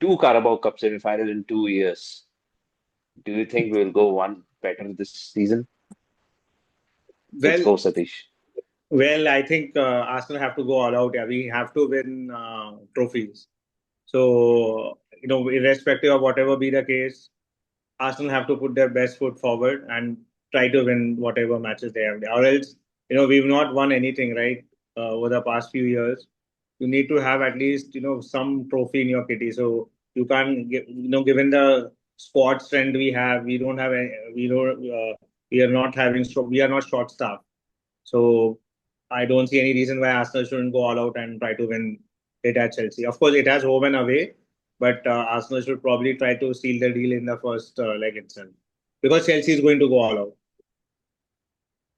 two Carabao Cup semi-final in 2 years. Do you think we'll go one better this season? Let's Well, go, Satish. I think Arsenal have to go all out. Yeah, we have to win trophies. So, irrespective of whatever be the case, Arsenal have to put their best foot forward and try to win whatever matches they have. Or else, we've not won anything, right? Over the past few years. You need to have at least, some trophy in your kitty. So you can't, given the squad strength we have, we don't have, we don't, we are not having, we are not short staff. So I don't see any reason why Arsenal shouldn't go all out and try to win it at Chelsea. Of course, it has home and away, but Arsenal should probably try to seal the deal in the first leg itself because Chelsea is going to go all out.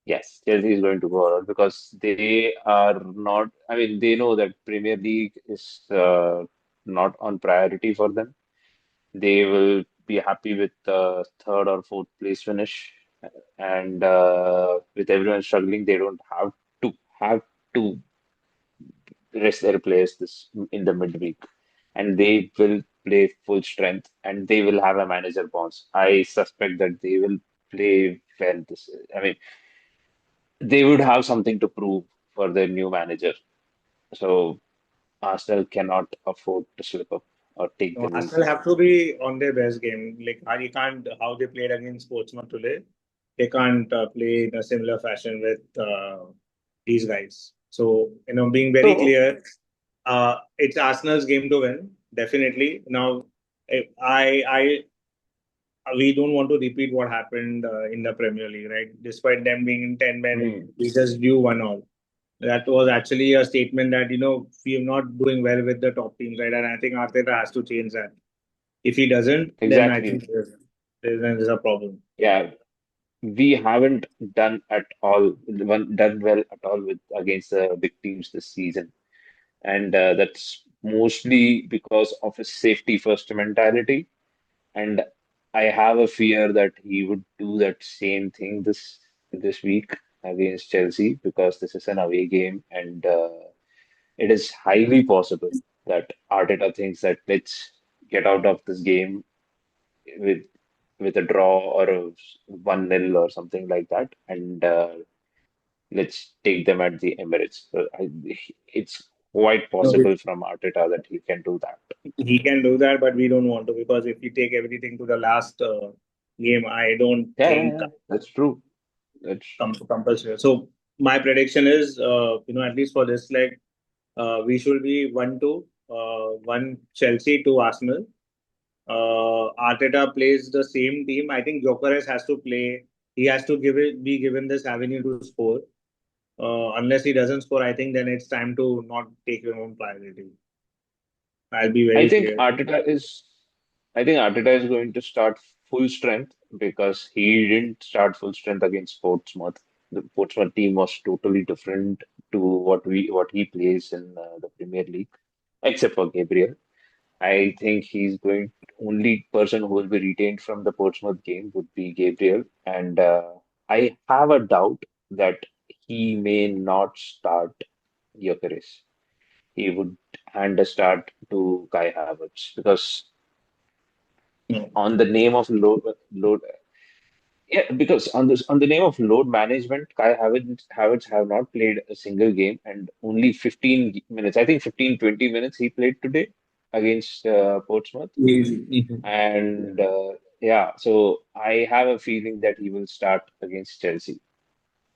Yes, Chelsea is going to go out because they are not. I mean, they know that Premier League is not on priority for them. They will be happy with third or fourth place finish, and with everyone struggling, they don't have to rest their players this in the midweek, and they will play full strength, and they will have a manager bounce. I suspect that they will play well. I mean, they would have something to prove for their new manager. So Arsenal cannot afford to slip up or take No, the lead. Arsenal have to be on their best game. Like you can't how they played against Portsmouth today. They can't play in a similar fashion with these guys. So being very So clear, it's Arsenal's game to win. Definitely. Now, I we don't want to repeat what happened in the Premier League, right? Despite them being in 10 men, hmm, we just drew 1-1. That was actually a statement that, we are not doing well with the top teams, right? And I think Arteta has to change that. If he doesn't, then I exactly. think there's a problem. Yeah, we haven't done well at all with against the big teams this season, and that's mostly because of his safety first mentality. And I have a fear that he would do that same thing this week against Chelsea because this is an away game, and it is highly possible that Arteta thinks that let's get out of this game with a draw or a 1-0 or something like that, and let's take them at the Emirates. It's quite No, possible from Arteta that he can do that. he can do that, but we don't want to because if we take everything to the last game, I don't Yeah, yeah, think yeah. That's true. That's compulsory. So my prediction is, at least for this leg, we should be 1-2, one Chelsea to Arsenal. Arteta plays the same team. I think Gyökeres has to play. He has to be given this avenue to score. Unless he doesn't score, I think then it's time to not take your own priority. I'll be I very think clear. Arteta is I think Arteta is going to start full strength because he didn't start full strength against Portsmouth. The Portsmouth team was totally different to what he plays in the Premier League, except for Gabriel. I think he's going only person who will be retained from the Portsmouth game would be Gabriel, and I have a doubt that he may not start Gyökeres. He would hand a start to Kai Havertz because No. on the name of load yeah, because on the name of load management, Kai Havertz have not played a single game and only 15 minutes. I think 15 20 minutes he played today against Portsmouth. Easy. And yeah, so I have a feeling that he will start against Chelsea,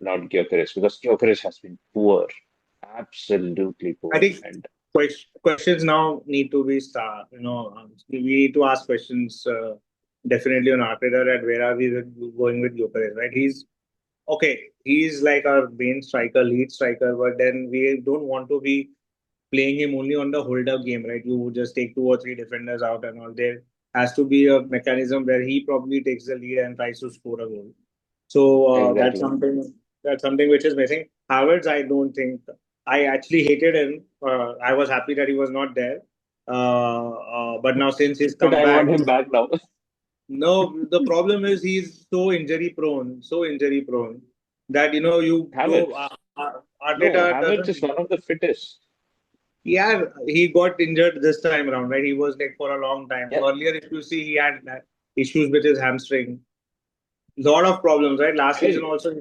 not Gyökeres, because Gyökeres has been poor, absolutely I poor. think And questions now need to be we need to ask questions definitely on Arteta that where are we going with Gyökeres, right? He's okay. He's like our main striker, lead striker, but then we don't want to be playing him only on the hold-up game, right? You would just take two or three defenders out and all. There has to be a mechanism where he probably takes the lead and tries to score a goal. So exactly. that's something which is missing. Havertz, I don't think I actually hated him. I was happy that he was not there. But now since he's But come I want back, him back now. no, the problem is he's so injury prone that you know Havertz. Arteta No, Havertz doesn't. is one of the fittest. Yeah, he got injured this time around, right? He was like for a long time. Yeah, Earlier, if you see, he had issues with his hamstring. Lot of problems, right? Last I season also,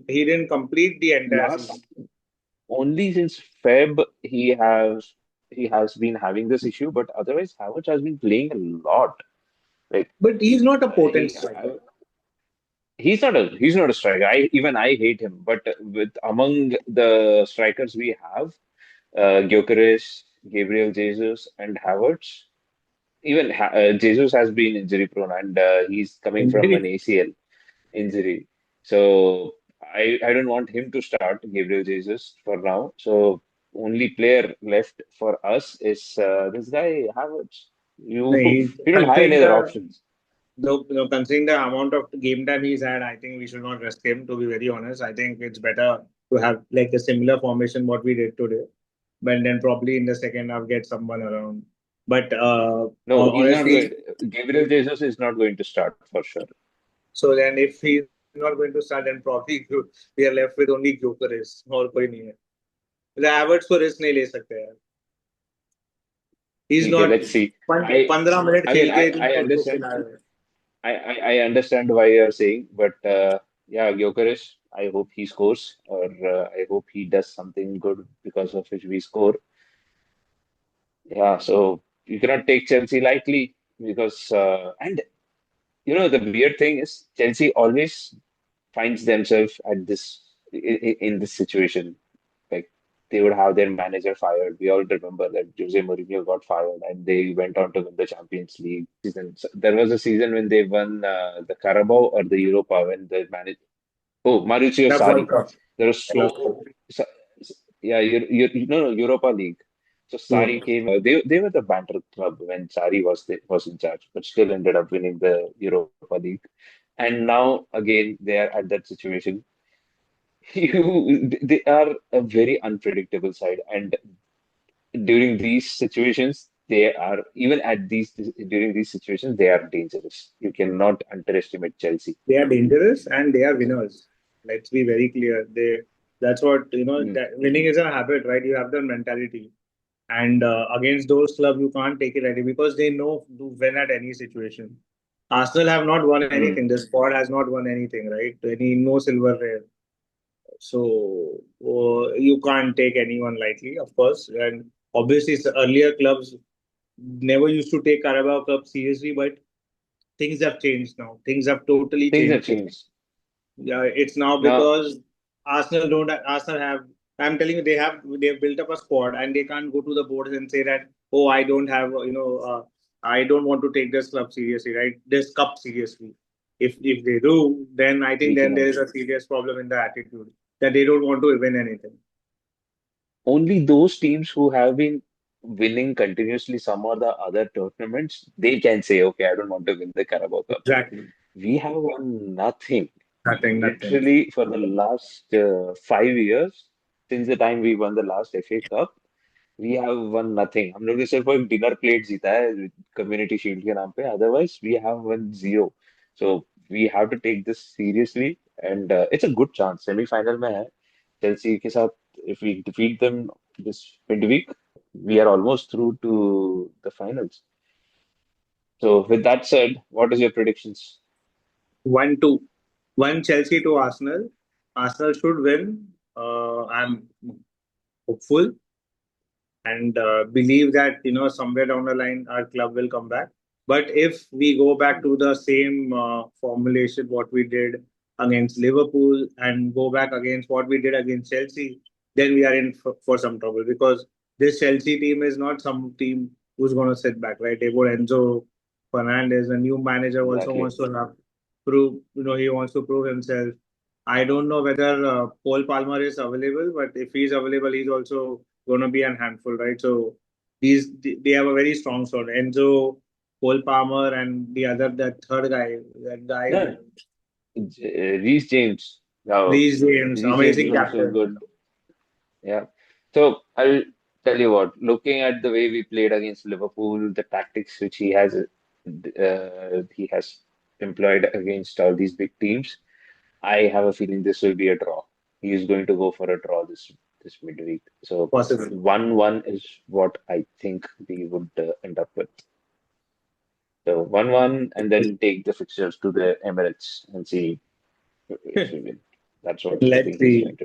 he didn't complete the entire season. last only since Feb he has been having this issue, but otherwise Havertz has been playing a lot. Like But he's not a potent he, striker. he's not a striker. I hate him, but with among the strikers we have, Gyökeres, Gabriel Jesus, and Havertz. Even Jesus has been injury prone, and he's coming from an Indeed. ACL injury. So I don't want him to start, Gabriel Jesus, for now. So only player left for us is this guy Havertz. You He, you don't have any considering other the options. considering the amount of game time he's had, I think we should not risk him. To be very honest, I think it's better to have like a similar formation what we did today, but then probably in the second half get someone around. But No, he's not going. honestly, Gabriel Jesus is not going to start for sure. so then if he's not going to start, then probably we are left with only Gyökeres और कोई नहीं है. The Havertz को risk नहीं ले सकते यार. He's Okay, not let's see. I 15 minute I mean खेल के I तुम उसको understand. खिला रहे हो. I understand why you're saying, but yeah, Gyökeres, I hope he scores, or I hope he does something good because of which we score. Yeah, so you cannot take Chelsea lightly because, and you know, the weird thing is Chelsea always finds themselves at in this situation. Like they would have their manager fired. We all remember that Jose Mourinho got fired and they went on to win the Champions League season. So there was a season when they won the Carabao or the Europa when the manager. Oh, Mauricio Club World Sarri. Cup. There was Club Cup. so, yeah, no, Europa League. So Hmm. Sarri came. They were the banter club when Sarri was in charge, but still ended up winning the Europa League. And now again they are at that situation. They are a very unpredictable side, and during these situations, they are even at these during these situations they are dangerous. You cannot underestimate Chelsea. They are dangerous and they are winners. Let's be very clear. That's what Mm, that winning is a habit, right? You have the mentality. And against those clubs, you can't take it ready because they know to win at any situation. Arsenal have not won anything. mm. The squad has not won anything, right? No silverware. So you can't take anyone lightly, of course. And obviously, earlier clubs never used to take Carabao Cup seriously, but things have changed now. Things have totally Things have changed. changed Yeah, it's now now. because Arsenal have. I'm telling you, they've built up a squad and they can't go to the boards and say that, oh, I don't have, I don't want to take this club seriously, right? This cup seriously. If they do, then I think We then there cannot. is a serious problem in the attitude that they don't want to win anything. Only those teams who have been winning continuously some or the other tournaments, they can say, okay, I don't want to win the Carabao Cup. Exactly. We have won nothing. Nothing. Literally for the last 5 years, since the time we won the last FA Cup, we have won nothing. हम लोग ने सिर्फ एक dinner plate जीता है community shield के नाम पे. Otherwise, we have won zero. So we have to take this seriously, and it's a good chance. Semi-final में है Chelsea के साथ. If we defeat them this midweek, we are almost through to the finals. So with that said, what is your predictions? 1-2. One Chelsea to Arsenal. Arsenal should win. I'm hopeful and believe that somewhere down the line our club will come back. But if we go back to the same formulation what we did against Liverpool and go back against what we did against Chelsea, then we are in for some trouble because this Chelsea team is not some team who's going to sit back, right? They got Enzo Fernandez, the new manager, also Exactly. wants to have prove, he wants to prove himself. I don't know whether Paul Palmer is available, but if he's available, he's also going to be a handful, right? So they have a very strong sort. Enzo, Cole Palmer, and that third guy, that guy, No, Reece James. Now, Reece James, Reece James is amazing also captain. good. Yeah. So I'll tell you what, looking at the way we played against Liverpool, the tactics which he has employed against all these big teams, I have a feeling this will be a draw. He is going to go for a draw this. this midweek. So Possible. 1-1 is what I think we would end up with. So 1-1 and then take the fixtures to the Emirates and see if we win. That's what I Let's think is going see. to